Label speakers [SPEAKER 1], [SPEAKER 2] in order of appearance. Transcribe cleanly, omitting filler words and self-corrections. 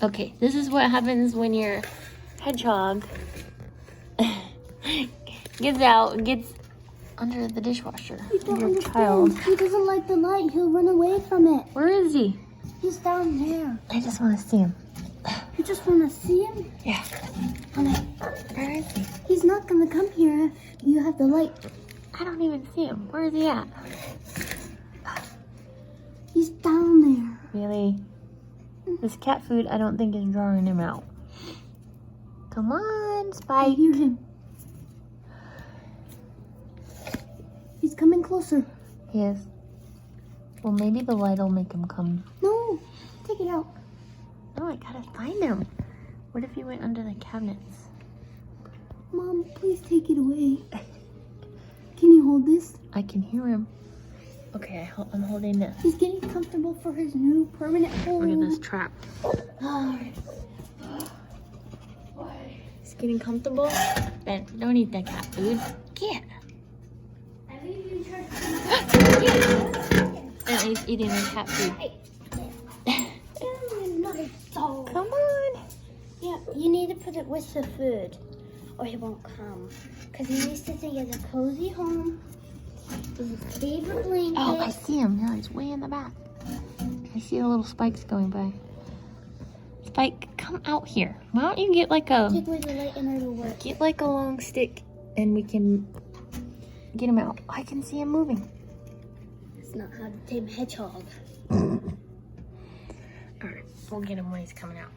[SPEAKER 1] Okay, this is what happens when your hedgehog gets under the dishwasher. Your child.
[SPEAKER 2] He doesn't like the light. He'll run away from it.
[SPEAKER 1] Where is he?
[SPEAKER 2] He's down there.
[SPEAKER 1] I just want to see him.
[SPEAKER 2] You just want to see him?
[SPEAKER 1] Yeah. Where is he?
[SPEAKER 2] He's not going to come here if you have the light.
[SPEAKER 1] I don't even see him. Where is he at?
[SPEAKER 2] He's down there.
[SPEAKER 1] Really? This cat food, I don't think is drawing him out. Come on,
[SPEAKER 2] I
[SPEAKER 1] Spike.
[SPEAKER 2] hear him. He's coming closer.
[SPEAKER 1] He is. Well, maybe the light will make him come.
[SPEAKER 2] No, take it out.
[SPEAKER 1] No, I gotta find him. What if he went under the cabinets?
[SPEAKER 2] Mom, please take it away. Can you hold this?
[SPEAKER 1] I can hear him. Okay, I'm holding this.
[SPEAKER 2] He's getting comfortable for his new permanent home.
[SPEAKER 1] Look at this trap.
[SPEAKER 2] Alright.
[SPEAKER 1] He's getting comfortable. Ben, don't eat that cat food. Can't. Bentley's eating the cat food. Come on.
[SPEAKER 2] Yeah, you need to put it with the food or he won't come. Because he needs to think it's a cozy home. With his favorite blanket.
[SPEAKER 1] Oh, I see him. Yeah, he's way in the back. I see the little spikes going by. Spike, come out here. Why don't you get like a...
[SPEAKER 2] Take away the light and it'll work.
[SPEAKER 1] Get like a long stick and we can get him out. I can see him moving.
[SPEAKER 2] That's not how to tame a hedgehog.
[SPEAKER 1] Alright, we'll get him when he's coming out.